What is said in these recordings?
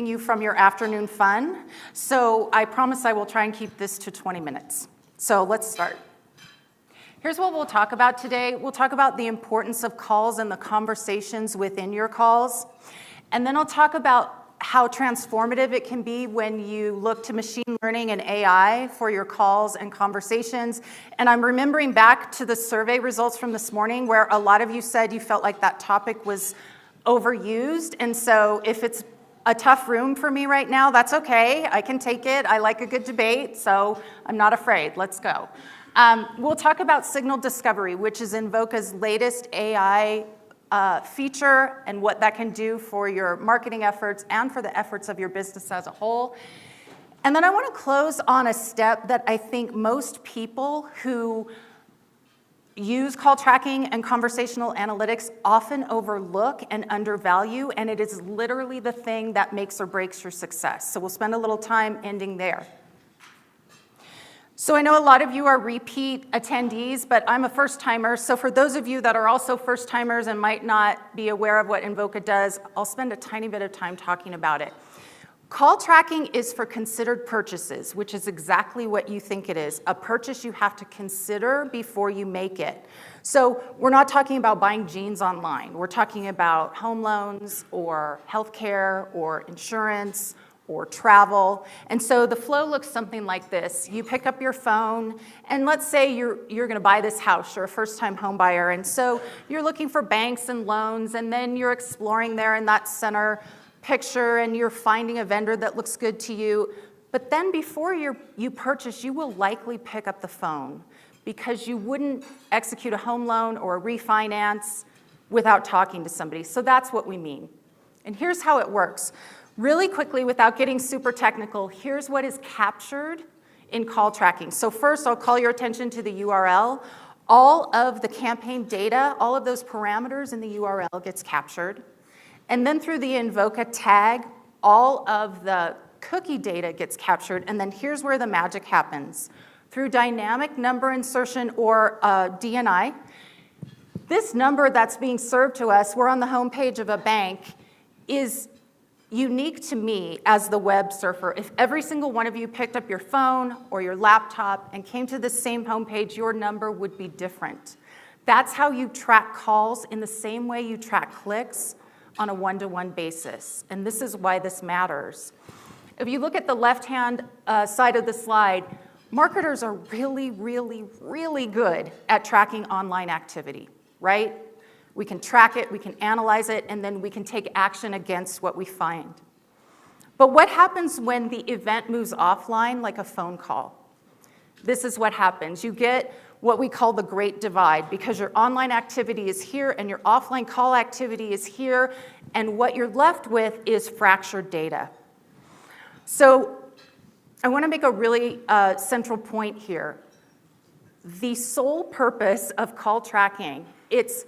you from your afternoon fun. So I promise I will try and keep this to 20 minutes. So let's start. Here's what we'll talk about today. We'll talk about the importance of calls and the conversations within your calls. And then I'll talk about how transformative it can be when you look to machine learning and AI for your calls and conversations. And I'm remembering back to the survey results from this morning where a lot of you said you felt like that topic was overused. And so if it's a tough room for me right now, that's okay. I can take it. I like a good debate, so I'm not afraid. Let's go. We'll talk about signal discovery, which is Invoca's latest AI feature and what that can do for your marketing efforts and for the efforts of your business as a whole. And then I want to close on a step that I think most people who use call tracking and conversational analytics often overlook and undervalue, and it is literally the thing that makes or breaks your success. So we'll spend a little time ending there. So I know a lot of you are repeat attendees, but I'm a first-timer. So for those of you that are also first-timers and might not be aware of what Invoca does, I'll spend a tiny bit of time talking about it. Call tracking is for considered purchases, which is exactly what you think it is, a purchase you have to consider before you make it. So we're not talking about buying jeans online. We're talking about home loans or healthcare or insurance or travel. And so the flow looks something like this. You pick up your phone, and let's say you're gonna buy this house. You're a first-time home buyer, and so you're looking for banks and loans, and then you're exploring there in that center picture, and you're finding a vendor that looks good to you. But then before you purchase, you will likely pick up the phone because you wouldn't execute a home loan or a refinance without talking to somebody. So that's what we mean. And here's how it works. Really quickly, without getting super technical, here's what is captured in call tracking. So first, I'll call your attention to the URL. All of the campaign data, all of those parameters in the URL gets captured. And then through the Invoca tag, all of the cookie data gets captured. And then here's where the magic happens. Through dynamic number insertion or DNI, this number that's being served to us, we're on the homepage of a bank, is unique to me as the web surfer. If every single one of you picked up your phone or your laptop and came to the same homepage, your number would be different. That's how you track calls in the same way you track clicks on a one-to-one basis. And this is why this matters. If you look at the left-hand side of the slide, marketers are really, really, really good at tracking online activity, right? We can track it, we can analyze it, and then we can take action against what we find. But what happens when the event moves offline, like a phone call? This is what happens. You get what we call the great divide, because your online activity is here and your offline call activity is here, and what you're left with is fractured data. So I want to make a really central point here. The sole purpose of call tracking, its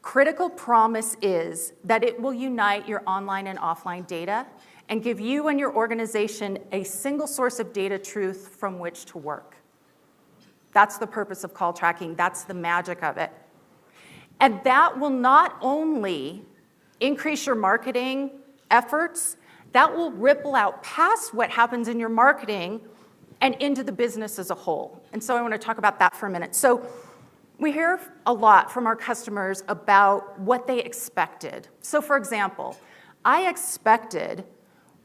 critical promise is that it will unite your online and offline data and give you and your organization a single source of data truth from which to work. That's the purpose of call tracking. That's the magic of it. And that will not only increase your marketing efforts, that will ripple out past what happens in your marketing and into the business as a whole. And so I want to talk about that for a minute. So we hear a lot from our customers about what they expected. So for example, I expected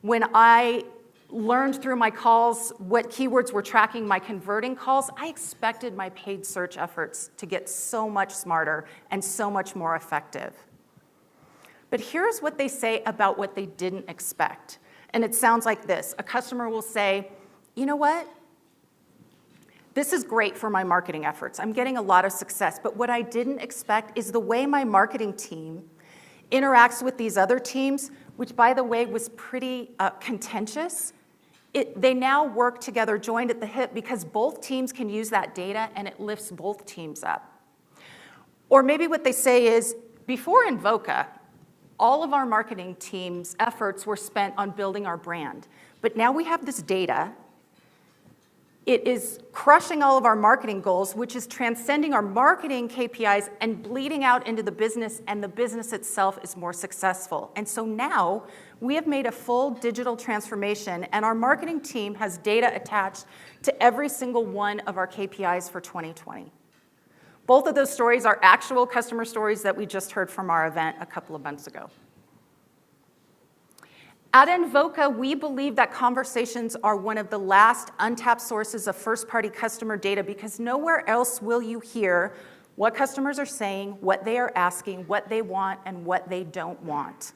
when I learned through my calls what keywords were tracking my converting calls, I expected my paid search efforts to get so much smarter and so much more effective. But here's what they say about what they didn't expect. And it sounds like this. A customer will say, you know what? This is great for my marketing efforts. I'm getting a lot of success. But what I didn't expect is the way my marketing team interacts with these other teams, which, by the way, was pretty contentious. They now work together, joined at the hip, because both teams can use that data, and it lifts both teams up. Or maybe what they say is, before Invoca, all of our marketing team's efforts were spent on building our brand. But now we have this data, It is crushing all of our marketing goals, which is transcending our marketing KPIs and bleeding out into the business, and the business itself is more successful. And so now we have made a full digital transformation, and our marketing team has data attached to every single one of our KPIs for 2020. Both of those stories are actual customer stories that we just heard from our event a couple of months ago. At Invoca, we believe that conversations are one of the last untapped sources of first-party customer data, because nowhere else will you hear what customers are saying, what they are asking, what they want, and what they don't want.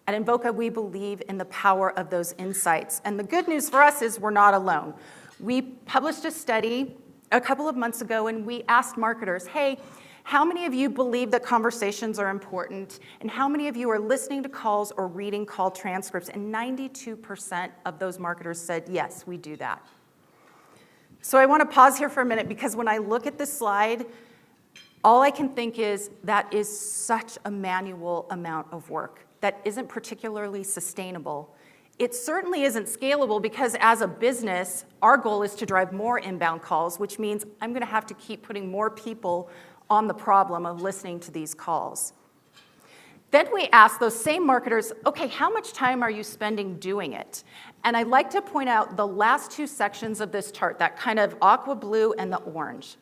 At Invoca, we believe in the power of those insights. And the good news for us is we're not alone. We published a study a couple of months ago, and we asked marketers, hey, how many of you believe that conversations are important? And how many of you are listening to calls or reading call transcripts? And 92% of those marketers said, yes, we do that. So I want to pause here for a minute, because when I look at this slide, all I can think is that is such a manual amount of work that isn't particularly sustainable. It certainly isn't scalable, because as a business, our goal is to drive more inbound calls, which means I'm going to have to keep putting more people on the problem of listening to these calls. Then we ask those same marketers, okay, how much time are you spending doing it? And I'd like to point out the last two sections of this chart, that kind of aqua blue and the orange.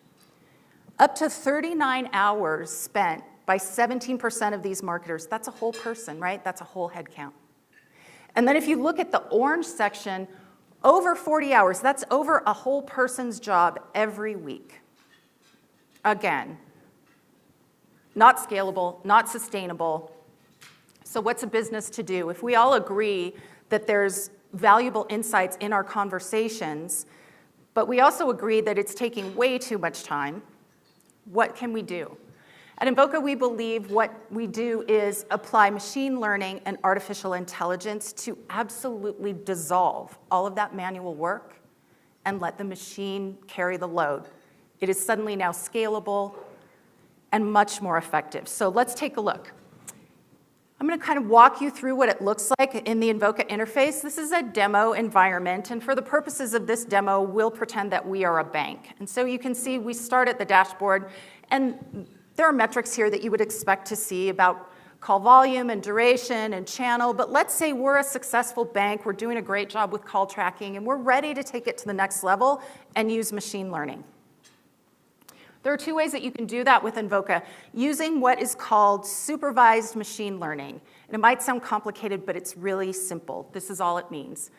Up to 39 hours spent by 17% of these marketers. That's a whole person, right? That's a whole head count. And then if you look at the orange section, over 40 hours, that's over a whole person's job every week. Again, not scalable, not sustainable. So what's a business to do? If we all agree that there's valuable insights in our conversations, but we also agree that it's taking way too much time, what can we do? At Invoca, we believe what we do is apply machine learning and artificial intelligence to absolutely dissolve all of that manual work and let the machine carry the load. It is suddenly now scalable and much more effective. So let's take a look. I'm going to kind of walk you through what it looks like in the Invoca interface. This is a demo environment, and for the purposes of this demo, we'll pretend that we are a bank. And so you can see we start at the dashboard, and there are metrics here that you would expect to see about call volume and duration and channel, but let's say we're a successful bank, we're doing a great job with call tracking, and we're ready to take it to the next level and use machine learning. There are two ways that you can do that with Invoca, using what is called supervised machine learning. And it might sound complicated, but it's really simple. This is all it means.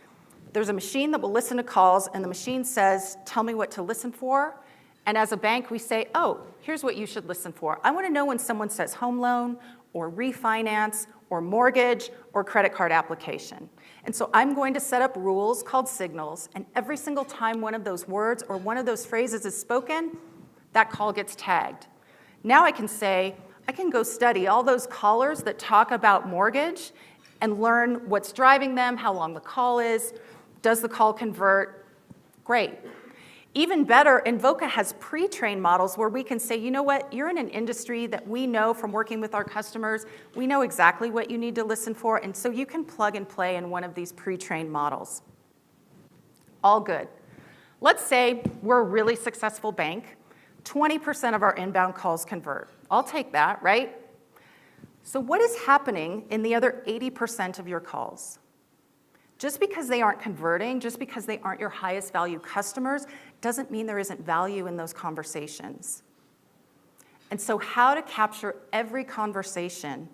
There's a machine that will listen to calls, and the machine says, tell me what to listen for. And as a bank, we say, oh, here's what you should listen for. I want to know when someone says home loan, or refinance, or mortgage, or credit card application. And so I'm going to set up rules called signals, and every single time one of those words or one of those phrases is spoken, that call gets tagged. Now I can say, I can go study all those callers that talk about mortgage and learn what's driving them, how long the call is, does the call convert? Great. Even better, Invoca has pre-trained models where we can say, you know what, you're in an industry that we know from working with our customers, we know exactly what you need to listen for, and so you can plug and play in one of these pre-trained models. All good. Let's say we're a really successful bank. 20% of our inbound calls convert. I'll take that, right? So what is happening in the other 80% of your calls? Just because they aren't converting, just because they aren't your highest value customers, doesn't mean there isn't value in those conversations. And so how to capture every conversation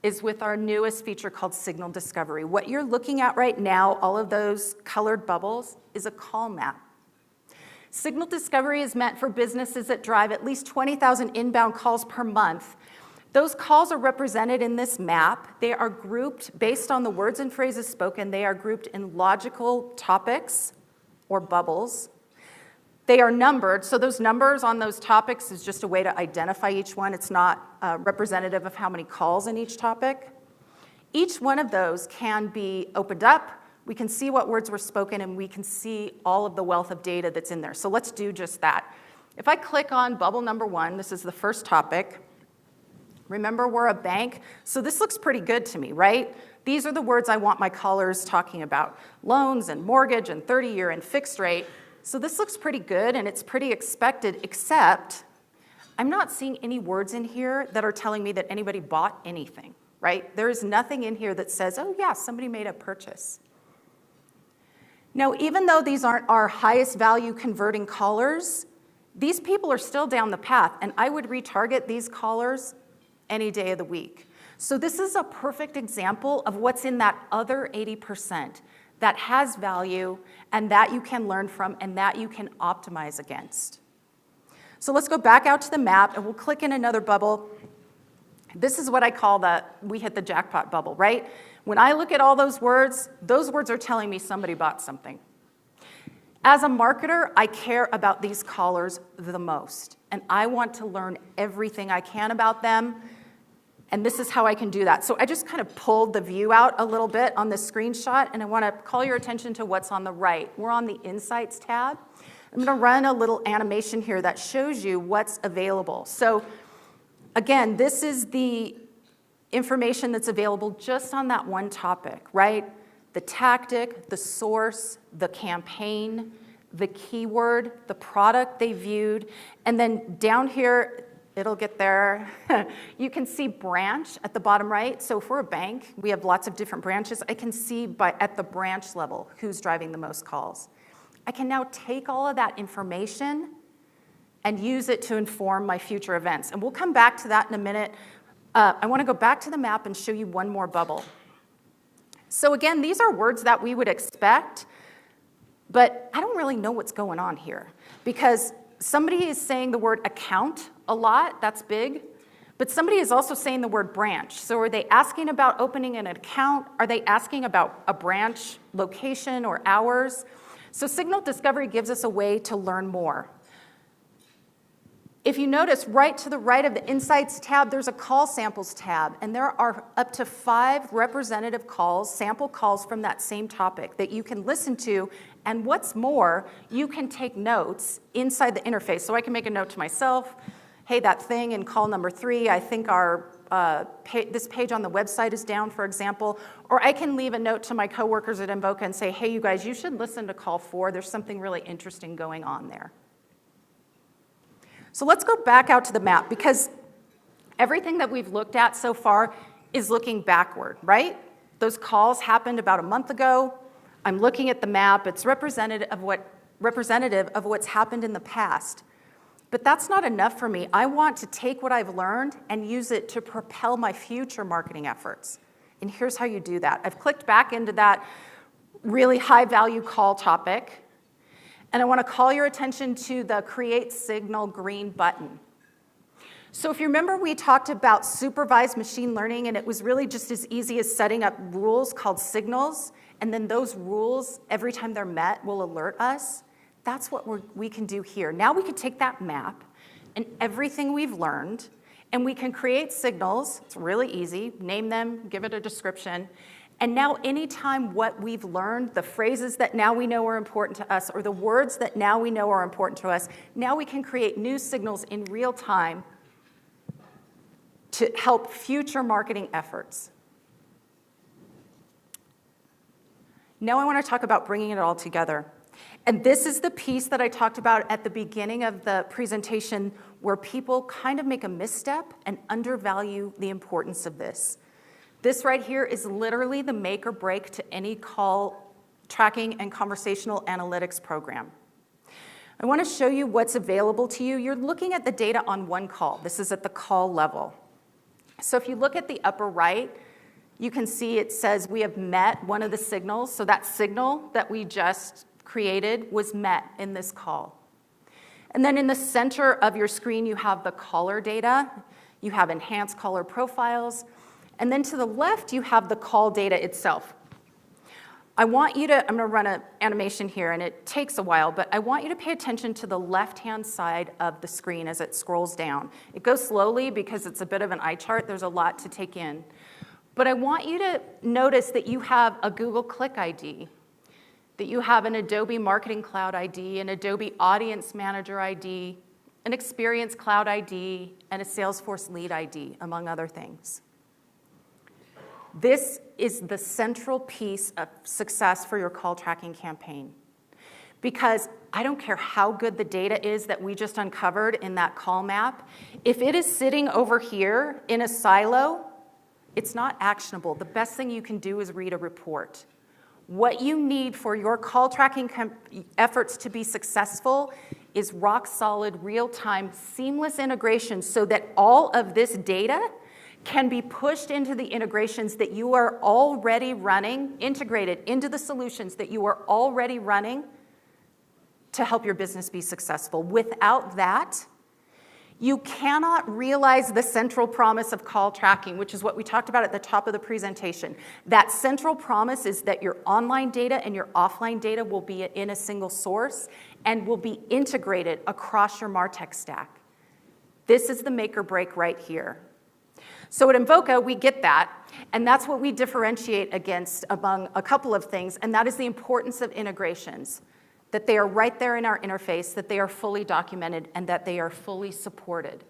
is with our newest feature called Signal Discovery. What you're looking at right now, all of those colored bubbles, is a call map. Signal Discovery is meant for businesses that drive at least 20,000 inbound calls per month. Those calls are represented in this map. They are grouped based on the words and phrases spoken. They are grouped in logical topics or bubbles. They are numbered, so those numbers on those topics is just a way to identify each one. It's not representative of how many calls in each topic. Each one of those can be opened up. We can see what words were spoken, and we can see all of the wealth of data that's in there. So let's do just that. If I click on bubble number 1, this is the first topic. Remember, we're a bank, so this looks pretty good to me, right? These are the words I want my callers talking about. Loans and mortgage and 30-year and fixed rate. So this looks pretty good and it's pretty expected, except I'm not seeing any words in here that are telling me that anybody bought anything, right? There is nothing in here that says, oh yeah, somebody made a purchase. Now, even though these aren't our highest value converting callers, these people are still down the path, and I would retarget these callers any day of the week. So this is a perfect example of what's in that other 80% that has value and that you can learn from and that you can optimize against. So let's go back out to the map and we'll click in another bubble. This is what I call we hit the jackpot bubble, right? When I look at all those words are telling me somebody bought something. As a marketer, I care about these callers the most, and I want to learn everything I can about them, and this is how I can do that. So I just kind of pulled the view out a little bit on this screenshot, and I want to call your attention to what's on the right. We're on the Insights tab. I'm going to run a little animation here that shows you what's available. So again, this is the information that's available just on that one topic, right? The tactic, the source, the campaign, the keyword, the product they viewed, and then down here, it'll get there. You can see branch at the bottom right. So if we're a bank, we have lots of different branches. I can see at the branch level who's driving the most calls. I can now take all of that information and use it to inform my future events. And we'll come back to that in a minute. I want to go back to the map and show you one more bubble. So again, these are words that we would expect, but I don't really know what's going on here because somebody is saying the word account a lot, that's big, but somebody is also saying the word branch. So are they asking about opening an account? Are they asking about a branch location or hours? So Signal Discovery gives us a way to learn more. If you notice, right to the right of the Insights tab, there's a Call Samples tab, and there are up to 5 representative calls, sample calls from that same topic that you can listen to, and what's more, you can take notes inside the interface. So I can make a note to myself, hey, that thing in call number 3, I think this page on the website is down, for example, or I can leave a note to my coworkers at Invoca and say, hey, you guys, you should listen to call 4, there's something really interesting going on there. So let's go back out to the map because everything that we've looked at so far is looking backward, right? Those calls happened about a month ago. I'm looking at the map. It's representative of what's happened in the past. But that's not enough for me. I want to take what I've learned and use it to propel my future marketing efforts. And here's how you do that. I've clicked back into that really high-value call topic. And I want to call your attention to the Create Signal green button. So if you remember, we talked about supervised machine learning, and it was really just as easy as setting up rules called signals, and then those rules, every time they're met, will alert us. That's what we can do here. Now we can take that map and everything we've learned, and we can create signals. It's really easy. Name them, give it a description. And now anytime what we've learned, the phrases that now we know are important to us, or the words that now we know are important to us, now we can create new signals in real time to help future marketing efforts. Now I want to talk about bringing it all together. And this is the piece that I talked about at the beginning of the presentation where people kind of make a misstep and undervalue the importance of this. This right here is literally the make or break to any call tracking and conversational analytics program. I want to show you what's available to you. You're looking at the data on one call. This is at the call level. So if you look at the upper right, you can see it says we have met one of the signals. So that signal that we just created was met in this call. And then in the center of your screen, you have the caller data. You have enhanced caller profiles. And then to the left, you have the call data itself. I'm going to run an animation here, and it takes a while, but I want you to pay attention to the left-hand side of the screen as it scrolls down. It goes slowly because it's a bit of an eye chart. There's a lot to take in. But I want you to notice that you have a Google Click ID, that you have an Adobe Marketing Cloud ID, an Adobe Audience Manager ID, an Experience Cloud ID, and a Salesforce Lead ID, among other things. This is the central piece of success for your call tracking campaign. because I don't care how good the data is that we just uncovered in that call map. If it is sitting over here in a silo, it's not actionable. The best thing you can do is read a report. What you need for your call tracking efforts to be successful is rock solid, real-time, seamless integration so that all of this data can be pushed into the integrations that you are already running, integrated into the solutions that you are already running to help your business be successful. Without that, you cannot realize the central promise of call tracking, which is what we talked about at the top of the presentation. That central promise is that your online data and your offline data will be in a single source and will be integrated across your MarTech stack. This is the make or break right here. So at Invoca, we get that, and that's what we differentiate against among a couple of things, and that is the importance of integrations, that they are right there in our interface, that they are fully documented, and that they are fully supported.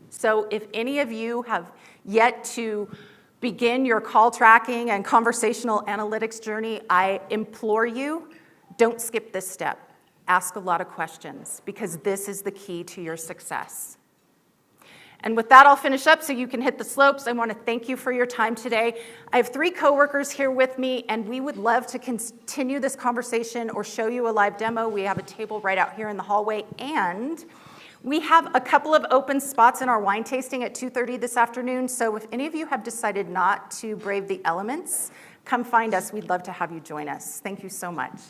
So if any of you have yet to begin your call tracking and conversational analytics journey, I implore you, don't skip this step. Ask a lot of questions, because this is the key to your success. And with that, I'll finish up so you can hit the slopes. I want to thank you for your time today. I have 3 coworkers here with me, and we would love to continue this conversation or show you a live demo. We have a table right out here in the hallway, and we have a couple of open spots in our wine tasting at 2:30 this afternoon. So if any of you have decided not to brave the elements, come find us. We'd love to have you join us. Thank you so much.